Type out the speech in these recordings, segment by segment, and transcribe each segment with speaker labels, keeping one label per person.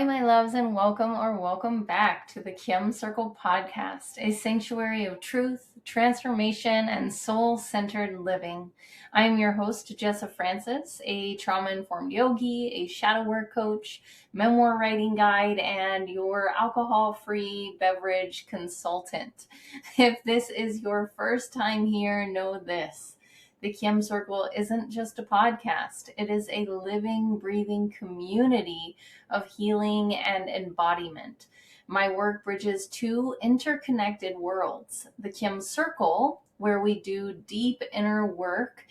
Speaker 1: Hi, my loves, and welcome back to the Kim Circle podcast, a sanctuary of truth, transformation, and soul centered living. I am your host, Jessa Francis, a trauma informed yogi, a shadow work coach, memoir writing guide, and your alcohol free beverage consultant. If this is your first time here, know this. The Kim Circle isn't just a podcast, it is a living, breathing community of healing and embodiment. My work bridges two interconnected worlds: the Kim Circle, where we do deep inner work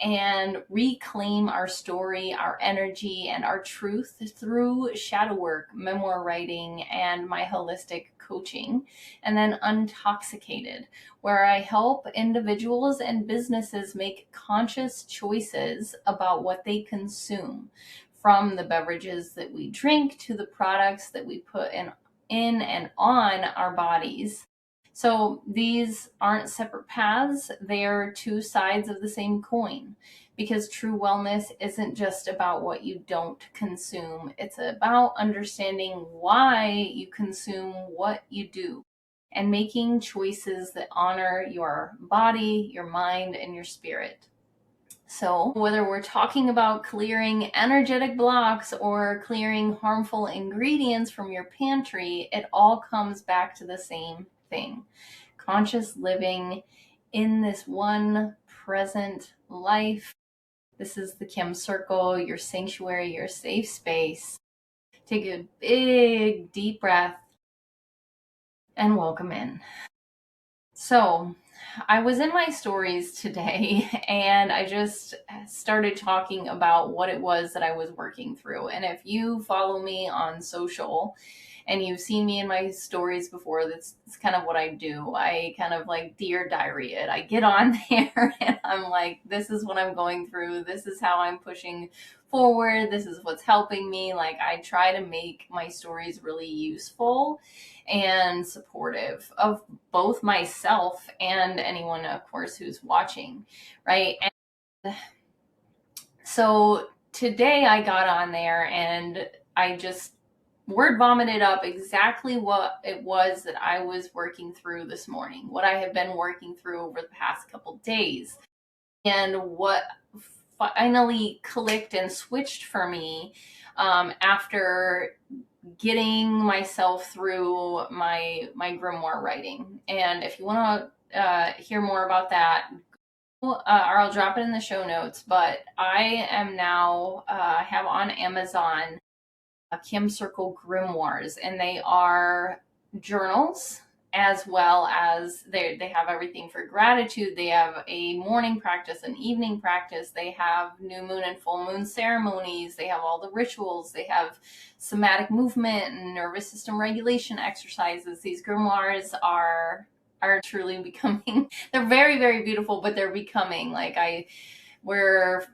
Speaker 1: and reclaim our story, our energy, and our truth through shadow work, memoir writing, and my holistic coaching. And then Untoxicated, where I help individuals and businesses make conscious choices about what they consume, from the beverages that we drink to the products that we put in and on our bodies. So these aren't separate paths, they're two sides of the same coin, because true wellness isn't just about what you don't consume. It's about understanding why you consume what you do and making choices that honor your body, your mind, and your spirit. So whether we're talking about clearing energetic blocks or clearing harmful ingredients from your pantry, it all comes back to the same thing: conscious living in this one present life. This is the Kim Circle, your sanctuary, your safe space. Take a big, deep breath and welcome in. So, I was in my stories today and I just started talking about what it was that I was working through. And if you follow me on social and you've seen me in my stories before, that's kind of what I do. I kind of like Dear Diary it. I get on there and I'm like, this is what I'm going through. This is how I'm pushing forward. This is what's helping me. Like, I try to make my stories really useful and supportive of both myself and anyone, of course, who's watching, right? And so today I got on there and I just word vomited up exactly what it was that I was working through this morning, what I have been working through over the past couple days, and what finally clicked and switched for me after getting myself through my grimoire writing. And if you want to hear more about that, or I'll drop it in the show notes. But I am now have on Amazon Kim Circle grimoires, and they are journals, as well as they have everything for gratitude. They have a morning practice, an evening practice. They have new moon and full moon ceremonies. They have all the rituals. They have somatic movement and nervous system regulation exercises. These grimoires are truly becoming, they're very, very beautiful, but they're becoming like we're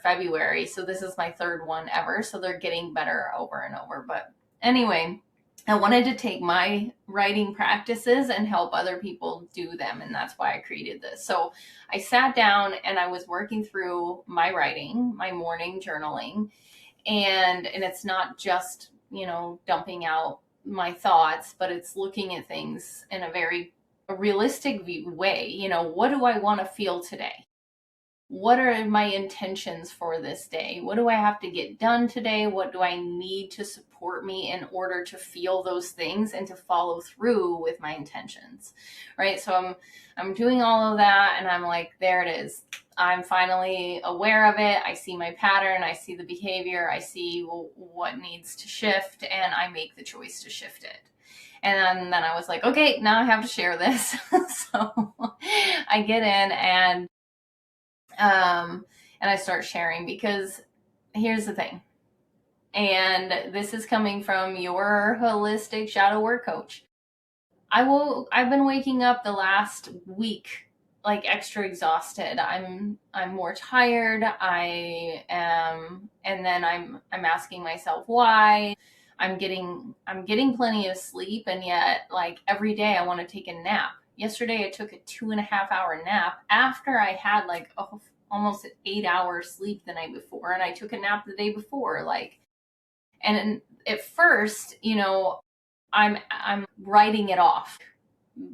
Speaker 1: February, so this is my third one ever, so they're getting better over and over. But anyway, I wanted to take my writing practices and help other people do them, and that's why I created this. So I sat down and I was working through my writing, my morning journaling, and it's not just, dumping out my thoughts, but it's looking at things in a very realistic way. What do I want to feel today? What are my intentions for this day? What do I have to get done today? What do I need to support me in order to feel those things and to follow through with my intentions? Right? So I'm doing all of that and I'm like, there it is. I'm finally aware of it. I see my pattern. I see the behavior. I see what needs to shift, and I make the choice to shift it. And then I was like, okay, now I have to share this. So I get in and I start sharing, because here's the thing. And this is coming from your holistic shadow work coach. I've been waking up the last week like extra exhausted. I'm more tired. I am, and then I'm asking myself why. I'm getting plenty of sleep, and yet like every day I want to take a nap. Yesterday I took a 2.5 hour nap after I had like almost 8 hours sleep the night before, and I took a nap the day before. Like, And at first, I'm writing it off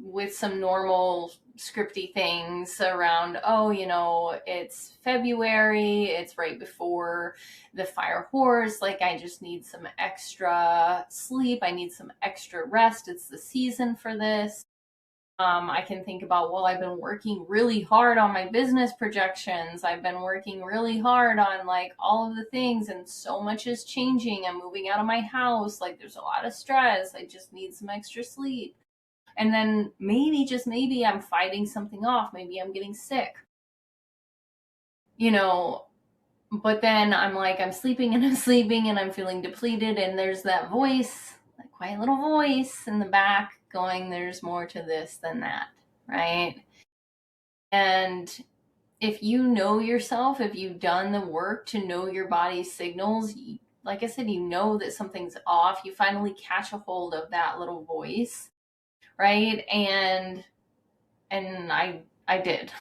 Speaker 1: with some normal scripty things around, oh, it's February, it's right before the fire horse, like I just need some extra sleep, I need some extra rest, it's the season for this. I can think about, well, I've been working really hard on my business projections. I've been working really hard on like all of the things, and so much is changing. I'm moving out of my house. Like there's a lot of stress. I just need some extra sleep. And then maybe, just maybe, I'm fighting something off. Maybe I'm getting sick, you know, but then I'm like, I'm sleeping and I'm sleeping and I'm feeling depleted. And there's that voice, that quiet little voice in the back going, there's more to this than that, right? And if you know yourself, if you've done the work to know your body's signals, like I said, you know that something's off. You finally catch a hold of that little voice, right? And I did.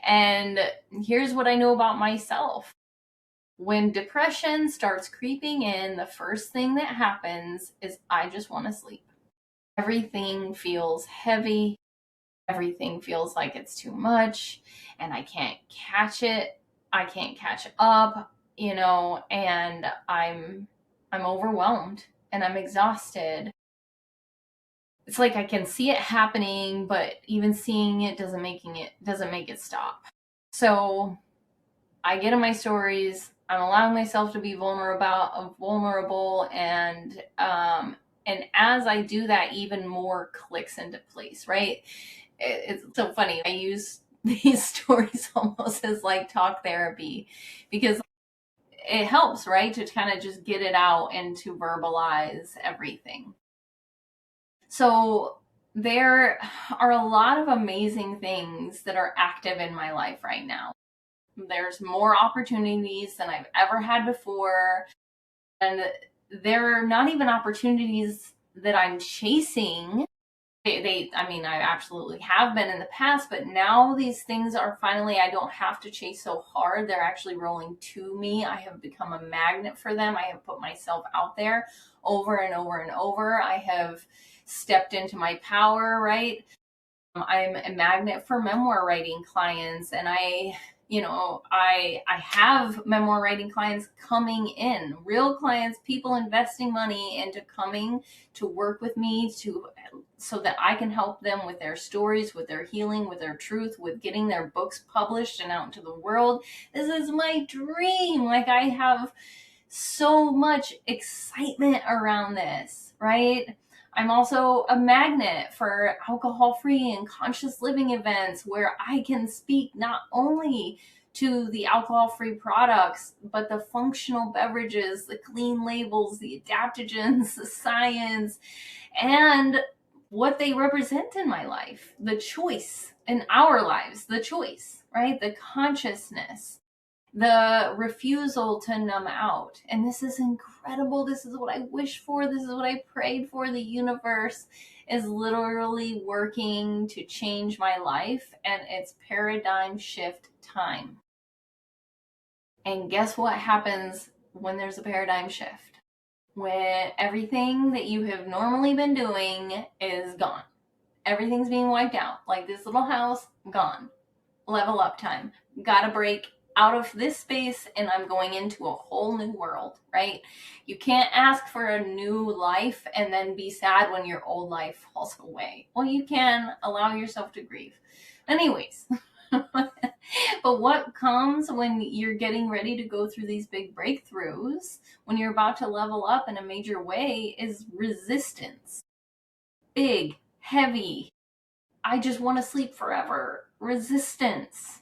Speaker 1: And here's what I know about myself. When depression starts creeping in, the first thing that happens is I just want to sleep. Everything feels heavy. Everything feels like it's too much and I can't catch it. I can't catch up, and I'm overwhelmed and I'm exhausted. It's like I can see it happening, but even seeing it doesn't make it stop. So I get in my stories. I'm allowing myself to be vulnerable, and as I do that, even more clicks into place, right? It's so funny. I use these stories almost as like talk therapy, because it helps, right? To kind of just get it out and to verbalize everything. So there are a lot of amazing things that are active in my life right now. There's more opportunities than I've ever had before. And they're not even opportunities that I'm chasing. I absolutely have been in the past, but now these things are finally, I don't have to chase so hard. They're actually rolling to me. I have become a magnet for them. I have put myself out there over and over and over. I have stepped into my power, right? I'm a magnet for memoir writing clients, and I have memoir writing clients coming in, real clients, people investing money into coming to work with me so that I can help them with their stories, with their healing, with their truth, with getting their books published and out into the world. This is my dream. Like, I have so much excitement around this, right? I'm also a magnet for alcohol-free and conscious living events where I can speak not only to the alcohol-free products, but the functional beverages, the clean labels, the adaptogens, the science, and what they represent in my life, the choice in our lives, the choice, right? The consciousness, the refusal to numb out. And this is incredible. This is what I wish for. This is what I prayed for. The universe is literally working to change my life, and it's paradigm shift time. And guess what happens when there's a paradigm shift? When everything that you have normally been doing is gone. Everything's being wiped out. Like this little house, gone. Level up time. Gotta break out of this space, and I'm going into a whole new world, right? You can't ask for a new life and then be sad when your old life falls away. Well, you can allow yourself to grieve. Anyways, but what comes when you're getting ready to go through these big breakthroughs, when you're about to level up in a major way, is resistance. Big, heavy, I just want to sleep forever. Resistance.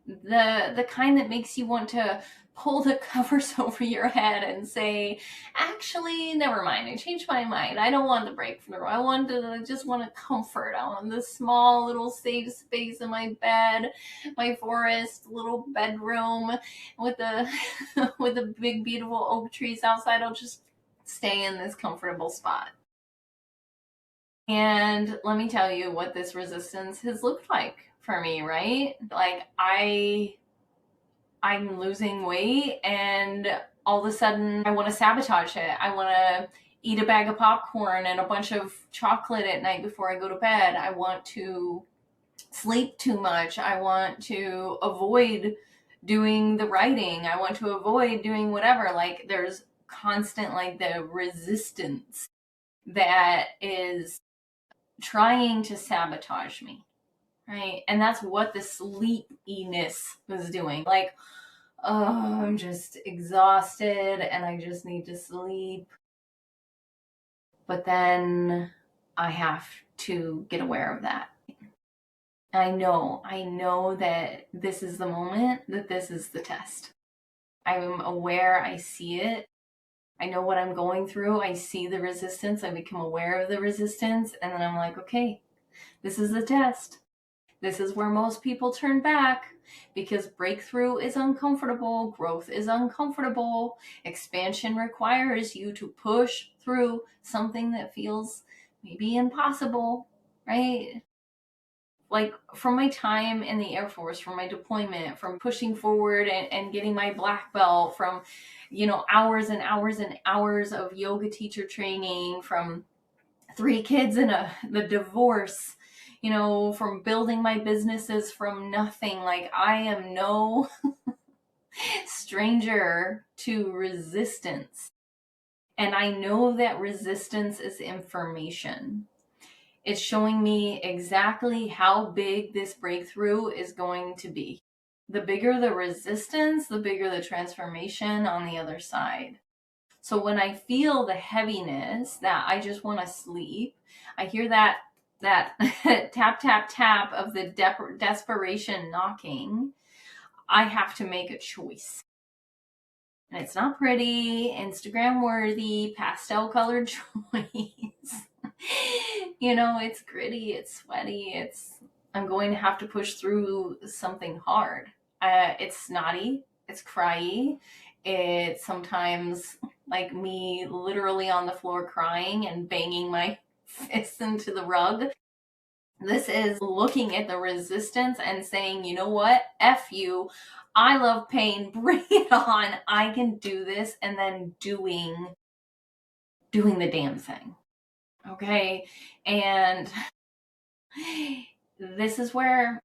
Speaker 1: The kind that makes you want to pull the covers over your head and say, actually, never mind, I changed my mind. I don't want the breakthrough. I just want to comfort. I want this small little safe space in my bed, my forest little bedroom with the with the big beautiful oak trees outside. I'll just stay in this comfortable spot. And let me tell you what this resistance has looked like for me, right? Like I'm losing weight, and all of a sudden I want to sabotage it. I want to eat a bag of popcorn and a bunch of chocolate at night before I go to bed. I want to sleep too much. I want to avoid doing the writing. I want to avoid doing whatever. Like there's constant like the resistance that is trying to sabotage me. Right. And that's what the sleepiness was doing. Like, oh, I'm just exhausted and I just need to sleep. But then I have to get aware of that. I know that this is the moment, that this is the test. I'm aware, I see it. I know what I'm going through. I see the resistance. I become aware of the resistance. And then I'm like, okay, this is the test. This is where most people turn back because breakthrough is uncomfortable. Growth is uncomfortable. Expansion requires you to push through something that feels maybe impossible, right? Like from my time in the Air Force, from my deployment, from pushing forward and getting my black belt, from, hours and hours and hours of yoga teacher training, from 3 kids and the divorce, from building my businesses from nothing. Like I am no stranger to resistance. And I know that resistance is information. It's showing me exactly how big this breakthrough is going to be. The bigger the resistance, the bigger the transformation on the other side. So when I feel the heaviness that I just want to sleep, I hear that tap, tap, tap of the desperation knocking, I have to make a choice. And it's not pretty, Instagram worthy, pastel colored choice. It's gritty, it's sweaty, I'm going to have to push through something hard. It's snotty, it's cryy, it's sometimes like me literally on the floor crying and banging my fists into the rug. This is looking at the resistance and saying, you know what? F you. I love pain. Bring it on. I can do this. And then doing the damn thing. Okay. And this is where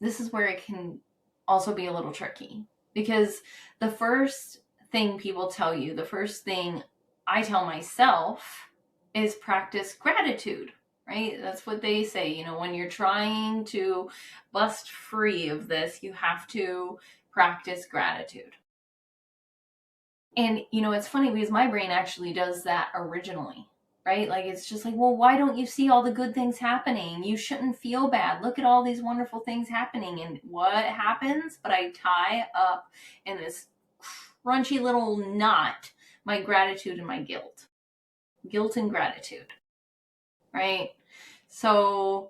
Speaker 1: it can also be a little tricky, because the first thing people tell you, the first thing I tell myself is practice gratitude, right? That's what they say. When you're trying to bust free of this, you have to practice gratitude. And, it's funny because my brain actually does that originally, right? Like, it's just like, well, why don't you see all the good things happening? You shouldn't feel bad. Look at all these wonderful things happening. And what happens? But I tie up in this crunchy little knot my gratitude and my guilt. Guilt and gratitude, right? So,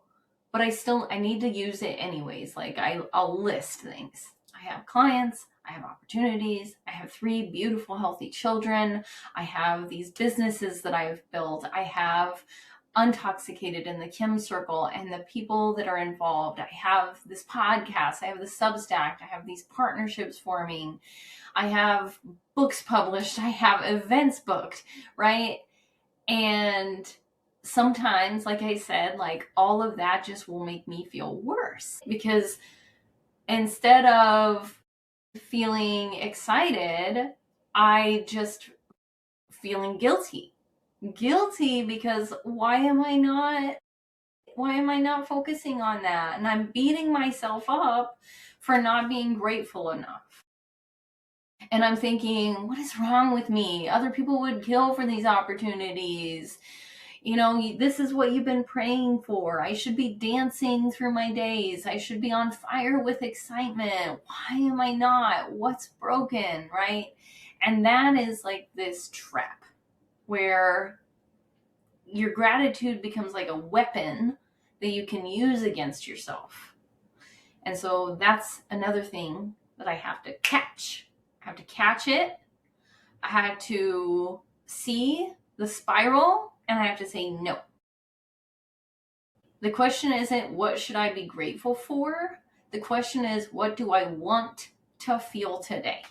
Speaker 1: but I need to use it anyways. Like I'll list things. I have clients, I have opportunities, I have 3 beautiful, healthy children, I have these businesses that I've built, I have Untoxicated in the Kim Circle and the people that are involved, I have this podcast, I have the Substack, I have these partnerships forming, I have books published, I have events booked, right? And sometimes, like I said, like all of that just will make me feel worse, because instead of feeling excited, I just feeling guilty because why am I not focusing on that? And I'm beating myself up for not being grateful enough. And I'm thinking, what is wrong with me? Other people would kill for these opportunities. This is what you've been praying for. I should be dancing through my days. I should be on fire with excitement. Why am I not? What's broken, right? And that is like this trap where your gratitude becomes like a weapon that you can use against yourself. And so that's another thing that I have to catch. I have to catch it. I have to see the spiral, and I have to say no. The question isn't what should I be grateful for? The question is, what do I want to feel today?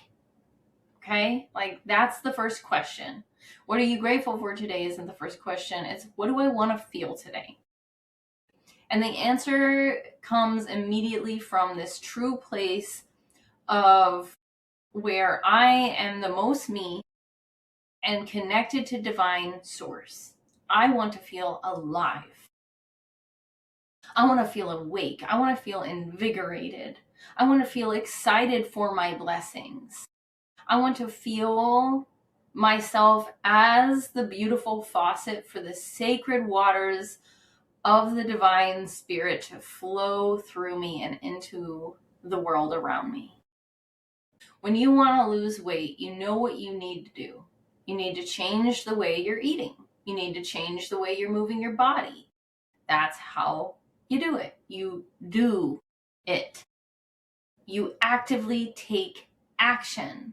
Speaker 1: Okay? Like, that's the first question. What are you grateful for today isn't the first question. It's, what do I want to feel today? And the answer comes immediately from this true place of where I am the most me and connected to divine source. I want to feel alive. I want to feel awake. I want to feel invigorated. I want to feel excited for my blessings. I want to feel myself as the beautiful faucet for the sacred waters of the divine spirit to flow through me and into the world around me. When you want to lose weight, you know what you need to do. You need to change the way you're eating. You need to change the way you're moving your body. That's how you do it. You do it. You actively take action.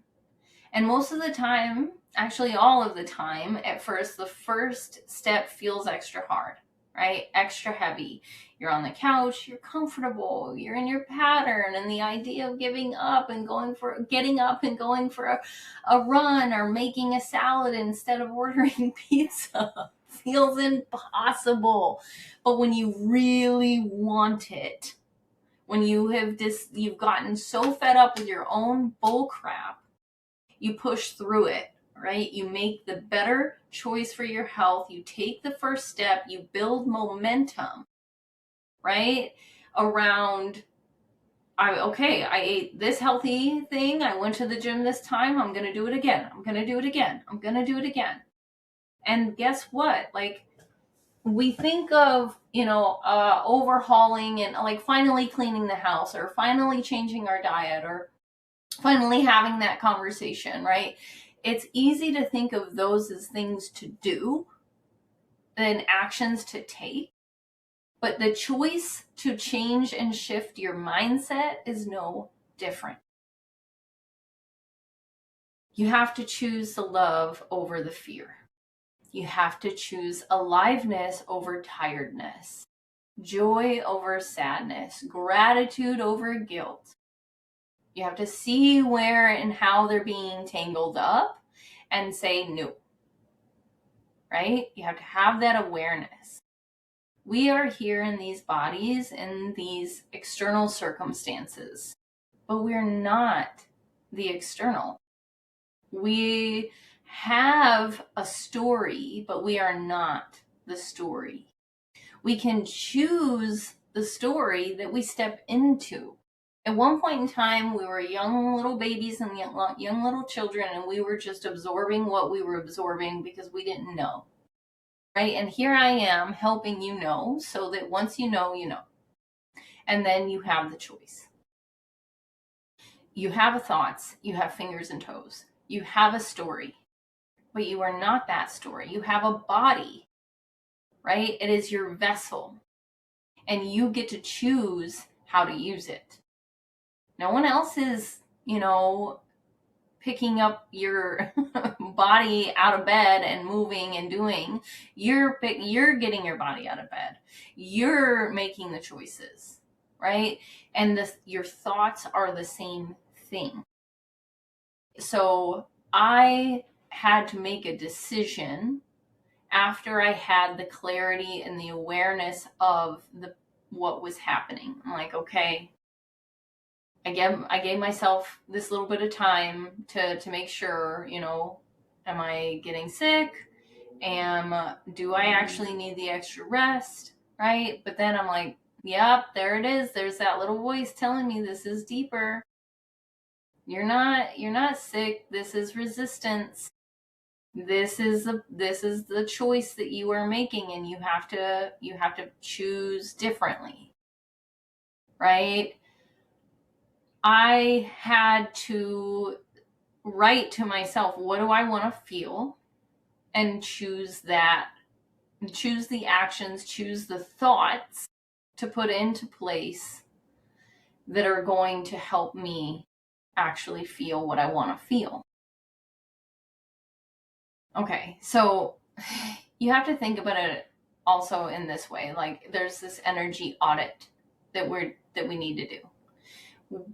Speaker 1: And most of the time, actually all of the time, at first, the first step feels extra hard, right? Extra heavy. You're on the couch, you're comfortable, you're in your pattern, and the idea of getting up and going for a run or making a salad instead of ordering pizza feels impossible. But when you really want it, when you've gotten so fed up with your own bull crap, you push through it, right? You make the better choice for your health. You take the first step. You build momentum, right? Around, I ate this healthy thing. I went to the gym this time. I'm going to do it again. I'm going to do it again. I'm going to do it again. And guess what? Like, we think of, overhauling and like finally cleaning the house or finally changing our diet or finally having that conversation, right? It's easy to think of those as things to do than actions to take. But the choice to change and shift your mindset is no different. You have to choose the love over the fear. You have to choose aliveness over tiredness, joy over sadness, gratitude over guilt. You have to see where and how they're being tangled up and say no, right? You have to have that awareness. We are here in these bodies in these external circumstances, but we're not the external. We have a story, but we are not the story. We can choose the story that we step into. At one point in time, we were young little babies and young little children, and we were just absorbing what we were absorbing because we didn't know, right? And here I am helping you know, so that once you know, you know. And then you have the choice. You have thoughts, you have fingers and toes. You have a story, but you are not that story. You have a body, right? It is your vessel, and you get to choose how to use it. No one else is, picking up your body out of bed and moving and doing. You're getting your body out of bed. You're making the choices, right? And your thoughts are the same thing. So I had to make a decision after I had the clarity and the awareness of what was happening. I'm like, okay, I gave myself this little bit of time to make sure, am I getting sick? Do I actually need the extra rest? Right? But then I'm like, yep, there it is. There's that little voice telling me this is deeper. You're not sick. This is resistance. This is the choice that you are making, and you have to choose differently. Right? I had to write to myself, what do I want to feel? And choose that. Choose the actions, choose the thoughts to put into place that are going to help me actually feel what I want to feel. Okay, so you have to think about it also in this way. Like, there's this energy audit that we need to do,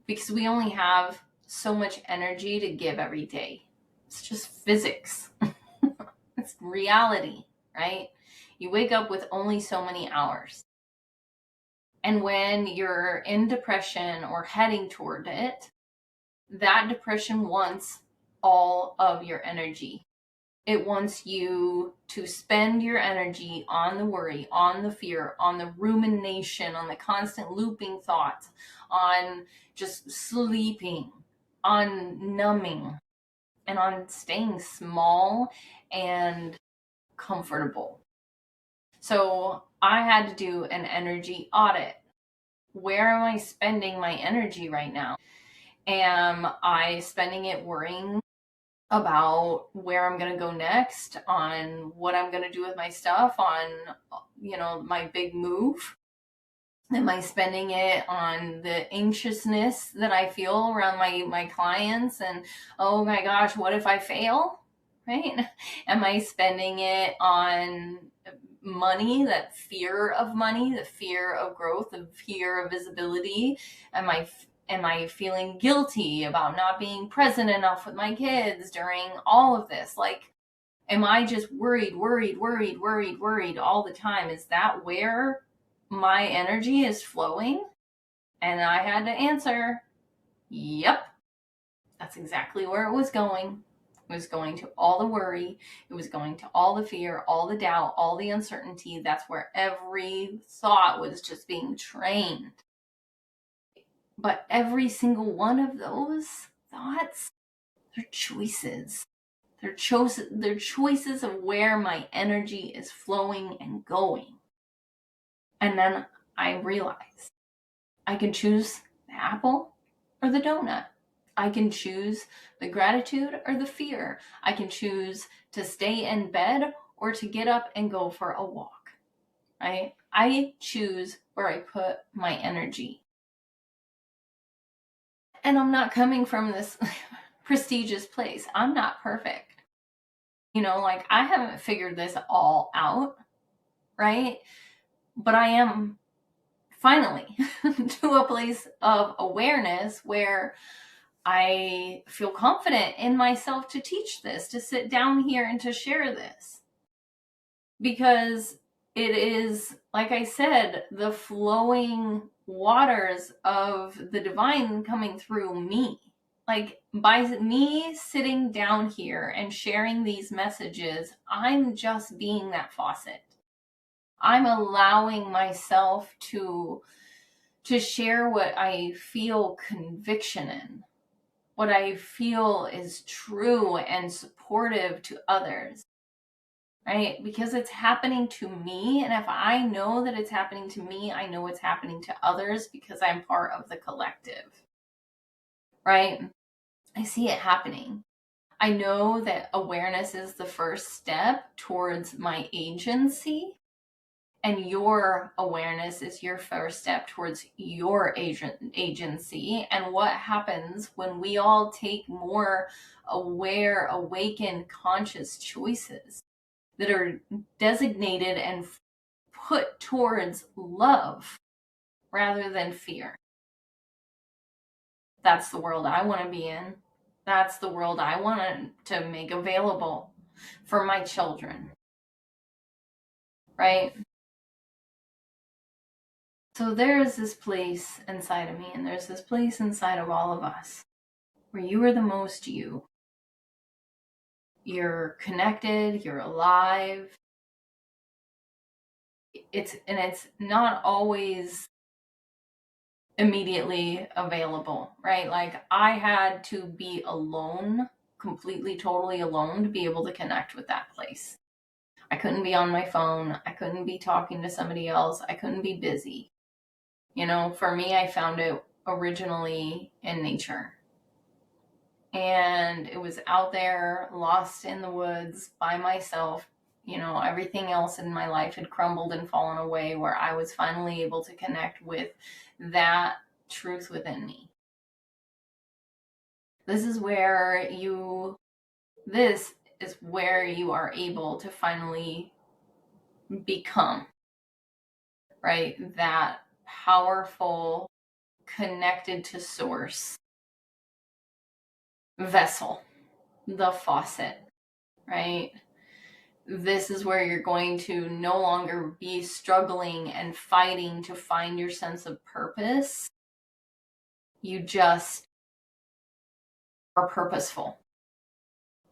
Speaker 1: because we only have so much energy to give every day. It's just physics. It's reality, right? You wake up with only so many hours. And when you're in depression or heading toward it, that depression wants all of your energy. It wants you to spend your energy on the worry, on the fear, on the rumination, on the constant looping thoughts, on just sleeping, on numbing, and on staying small and comfortable. So I had to do an energy audit. Where am I spending my energy right now? Am I spending it worrying about where I'm going to go next, on what I'm going to do with my stuff, on, my big move? Am I spending it on the anxiousness that I feel around my clients and, oh my gosh, what if I fail? Right? Am I spending it on money, that fear of money, the fear of growth, the fear of visibility? Am I feeling guilty about not being present enough with my kids during all of this? Like, am I just worried all the time? Is that where my energy is flowing? And I had to answer, yep, that's exactly where it was going. It was going to all the worry. It was going to all the fear, all the doubt, all the uncertainty. That's where every thought was just being trained. But every single one of those thoughts, they're choices. They're choices of where my energy is flowing and going. And then I realized I can choose the apple or the donut. I can choose the gratitude or the fear. I can choose to stay in bed or to get up and go for a walk, right? I choose where I put my energy. And I'm not coming from this prestigious place. I'm not perfect. I haven't figured this all out, right? But I am finally to a place of awareness where I feel confident in myself to teach this, to sit down here and to share this. Because it is, like I said, the flowing waters of the divine coming through me. Like, by me sitting down here and sharing these messages, I'm just being that faucet. I'm allowing myself to share what I feel conviction in, what I feel is true and supportive to others, right? Because it's happening to me. And if I know that it's happening to me, I know it's happening to others because I'm part of the collective, right? I see it happening. I know that awareness is the first step towards my agency, and your awareness is your first step towards your agency. And what happens when we all take more aware, awakened, conscious choices that are designated and put towards love rather than fear? That's the world I want to be in. That's the world I want to make available for my children, right? So there's this place inside of me, and there's this place inside of all of us where you are the most you. You're connected, you're alive. It's not always immediately available, right? Like, I had to be alone, completely, totally alone, to be able to connect with that place. I couldn't be on my phone. I couldn't be talking to somebody else. I couldn't be busy. For me, I found it originally in nature. And it was out there, lost in the woods by myself. Everything else in my life had crumbled and fallen away, where I was finally able to connect with that truth within me. This is where you are able to finally become, right? That powerful, connected to source vessel, the faucet, right? This is where you're going to no longer be struggling and fighting to find your sense of purpose. You just are purposeful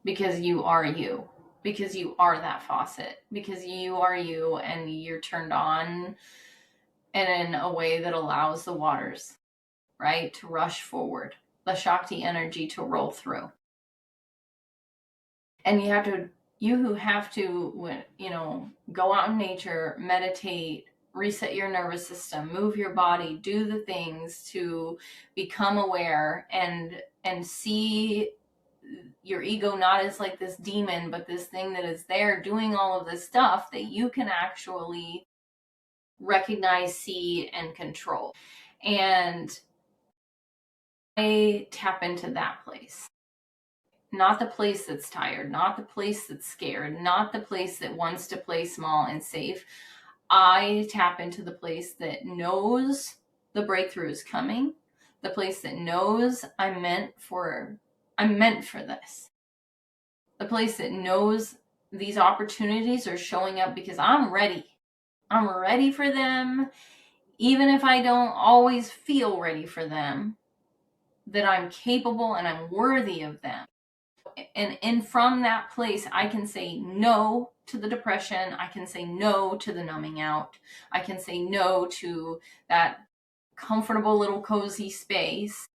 Speaker 1: because you are you, because you are that faucet, because you are you and you're turned on and in a way that allows the waters, right, to rush forward, the Shakti energy to roll through. And you who have to, go out in nature, meditate, reset your nervous system, move your body, do the things to become aware and see your ego not as like this demon, but this thing that is there doing all of this stuff that you can actually recognize, see, and control. And I tap into that place. Not the place that's tired, not the place that's scared, not the place that wants to play small and safe. I tap into the place that knows the breakthrough is coming, the place that knows I'm meant for this. The place that knows these opportunities are showing up because I'm ready. I'm ready for them, even if I don't always feel ready for them, that I'm capable and I'm worthy of them. And from that place, I can say no to the depression. I can say no to the numbing out. I can say no to that comfortable little cozy space,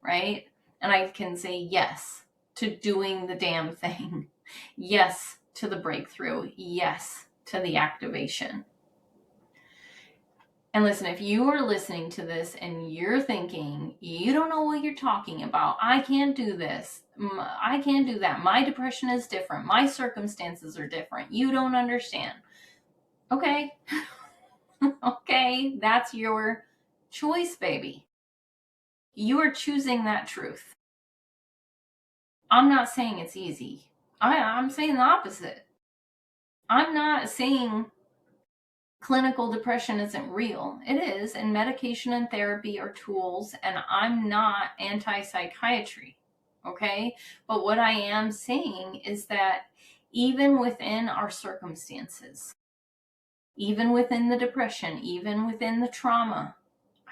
Speaker 1: right? And I can say yes to doing the damn thing. Yes to the breakthrough. Yes to the activation. And listen, if you are listening to this and you're thinking, you don't know what you're talking about, I can't do this, I can't do that, my depression is different, my circumstances are different, you don't understand. Okay. Okay, that's your choice, baby. You are choosing that truth. I'm not saying it's easy. I'm saying the opposite. I'm not saying clinical depression isn't real. It is, and medication and therapy are tools, and I'm not anti-psychiatry, okay? But what I am saying is that even within our circumstances, even within the depression, even within the trauma,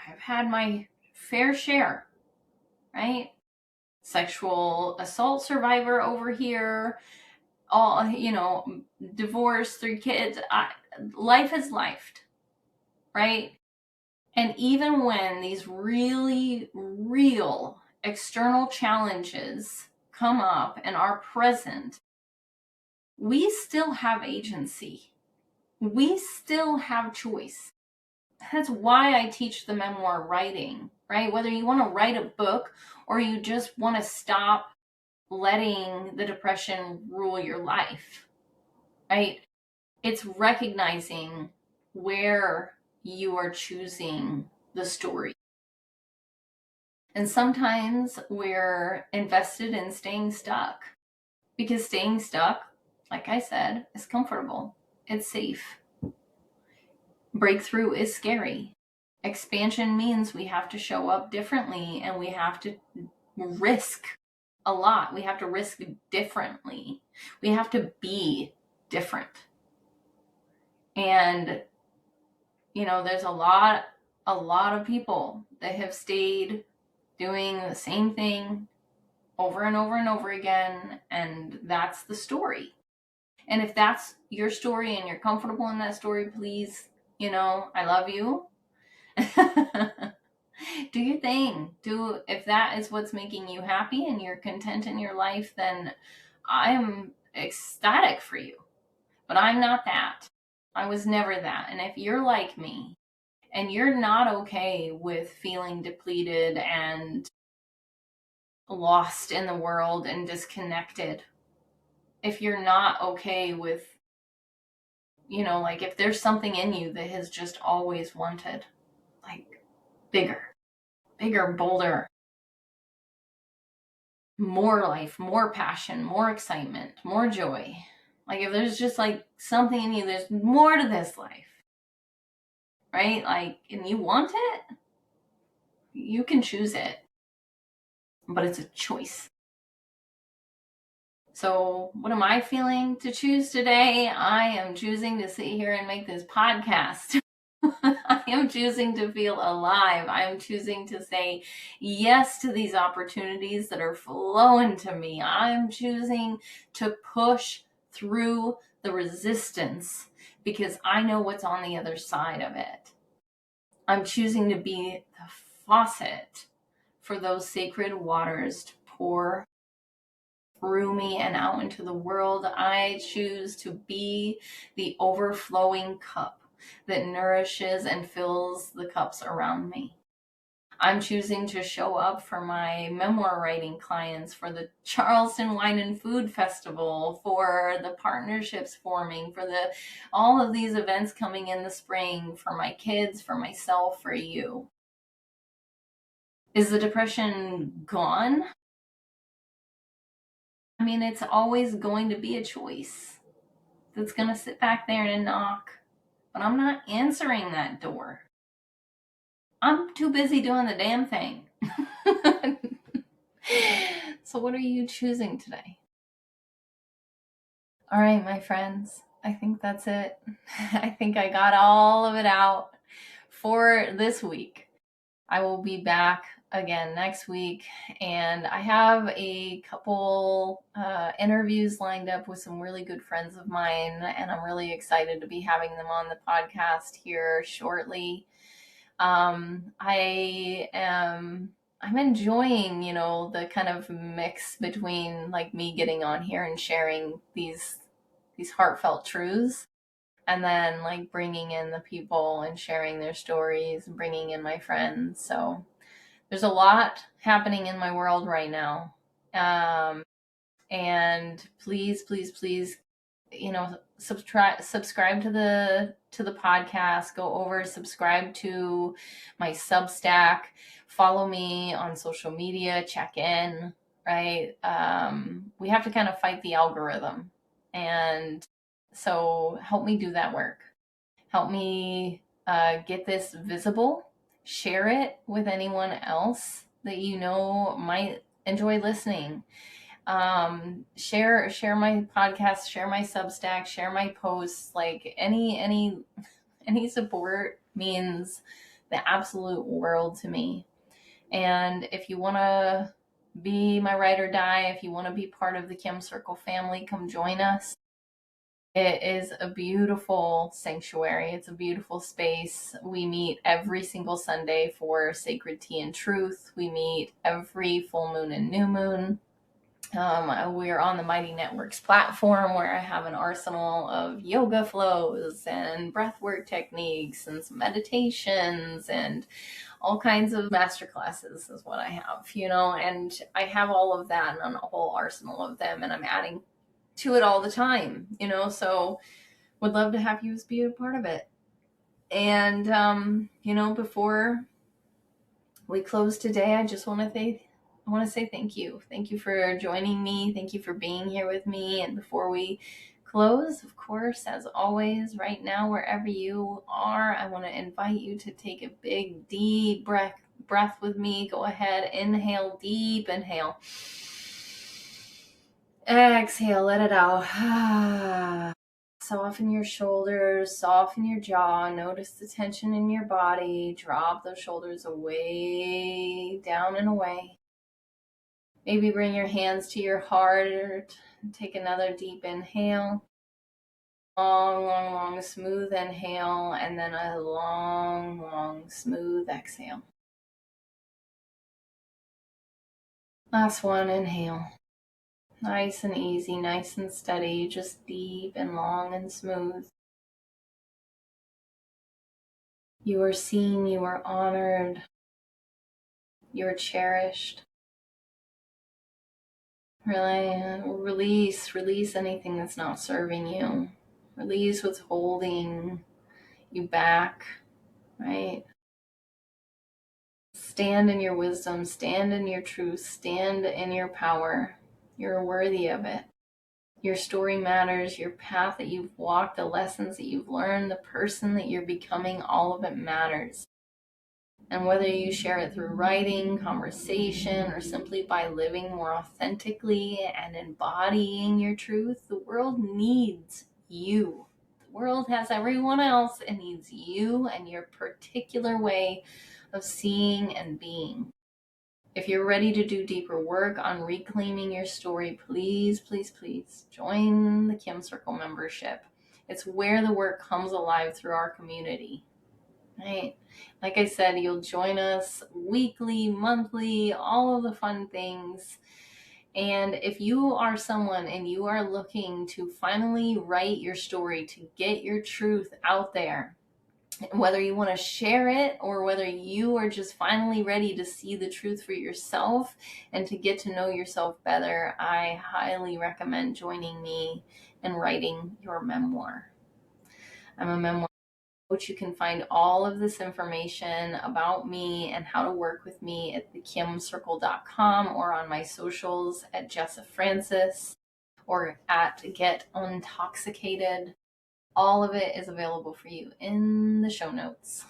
Speaker 1: I've had my fair share, right? Sexual assault survivor over here, all, divorce, 3 kids. Life is lifed, right? And even when these really real external challenges come up and are present, we still have agency. We still have choice. That's why I teach the memoir writing, right? Whether you want to write a book or you just want to stop letting the depression rule your life, right? It's recognizing where you are choosing the story. And sometimes we're invested in staying stuck because staying stuck, like I said, is comfortable. It's safe. Breakthrough is scary. Expansion means we have to show up differently and we have to risk a lot. We have to risk differently. We have to be different. And, there's a lot of people that have stayed doing the same thing over and over and over again, and that's the story. And if that's your story and you're comfortable in that story, please, I love you. Do your thing. If that is what's making you happy and you're content in your life, then I am ecstatic for you. But I'm not that. I was never that. And if you're like me and you're not okay with feeling depleted and lost in the world and disconnected, if you're not okay with, if there's something in you that has just always wanted, like, bigger, bolder, more life, more passion, more excitement, more joy. Like, if there's just like something in you, there's more to this life, right? Like, and you want it, you can choose it, but it's a choice. So what am I feeling to choose today? I am choosing to sit here and make this podcast. I am choosing to feel alive. I am choosing to say yes to these opportunities that are flowing to me. I'm choosing to push through the resistance because I know what's on the other side of it. I'm choosing to be the faucet for those sacred waters to pour through me and out into the world. I choose to be the overflowing cup that nourishes and fills the cups around me. I'm choosing to show up for my memoir writing clients, for the Charleston Wine and Food Festival, for the partnerships forming, for all of these events coming in the spring, for my kids, for myself, for you. Is the depression gone? I mean, it's always going to be a choice that's going to sit back there and knock, but I'm not answering that door. I'm too busy doing the damn thing. So what are you choosing today? All right, my friends, I think that's it. I think I got all of it out for this week. I will be back again next week, and I have a couple interviews lined up with some really good friends of mine, and I'm really excited to be having them on the podcast here shortly. I'm enjoying, the kind of mix between like me getting on here and sharing these heartfelt truths, and then like bringing in the people and sharing their stories and bringing in my friends. So there's a lot happening in my world right now. And please, please, please, subscribe to the podcast. Go over, subscribe to my Substack, follow me on social media, check in, right? We have to kind of fight the algorithm. And so help me do that work. Help me get this visible. Share it with anyone else that you know might enjoy listening. Share my podcast, share my Substack, share my posts. Like any support means the absolute world to me. And if you want to be my ride or die, if you want to be part of the Kim Circle family, come join us. It is a beautiful sanctuary. It's a beautiful space. We meet every single Sunday for Sacred Tea and Truth. We meet every full moon and new moon. We're on the Mighty Networks platform, where I have an arsenal of yoga flows and breathwork techniques and some meditations and all kinds of masterclasses is what I have, and I have all of that and a whole arsenal of them, and I'm adding to it all the time, so would love to have you be a part of it. And, before we close today, I just want to say thank you. Thank you for joining me. Thank you for being here with me. And before we close, of course, as always, right now, wherever you are, I want to invite you to take a big, deep breath with me. Go ahead, inhale, deep inhale. Exhale, let it out. Soften your shoulders, soften your jaw, notice the tension in your body. Drop those shoulders away, down and away. Maybe bring your hands to your heart. Take another deep inhale. Long, long, long, smooth inhale, and then a long, long, smooth exhale. Last one, inhale. Nice and easy, nice and steady, just deep and long and smooth. You are seen, you are honored, you are cherished. Really, release anything that's not serving you. Release what's holding you back, right? Stand in your wisdom, stand in your truth, stand in your power. You're worthy of it. Your story matters, your path that you've walked, the lessons that you've learned, the person that you're becoming, all of it matters. And whether you share it through writing, conversation, or simply by living more authentically and embodying your truth, the world needs you. The world has everyone else. It needs you and your particular way of seeing and being. If you're ready to do deeper work on reclaiming your story, please, please, please join the Kim Circle membership. It's where the work comes alive through our community. Right? Like I said, you'll join us weekly, monthly, all of the fun things. And if you are someone and you are looking to finally write your story, to get your truth out there, whether you want to share it or whether you are just finally ready to see the truth for yourself and to get to know yourself better, I highly recommend joining me and writing your memoir. I'm a memoir coach. You can find all of this information about me and how to work with me at thekimcircle.com or on my socials at Jessa Francis or at Get Untoxicated. All of it is available for you in the show notes.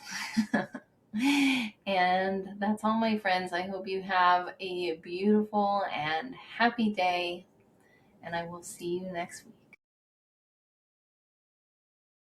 Speaker 1: And that's all, my friends. I hope you have a beautiful and happy day, and I will see you next week.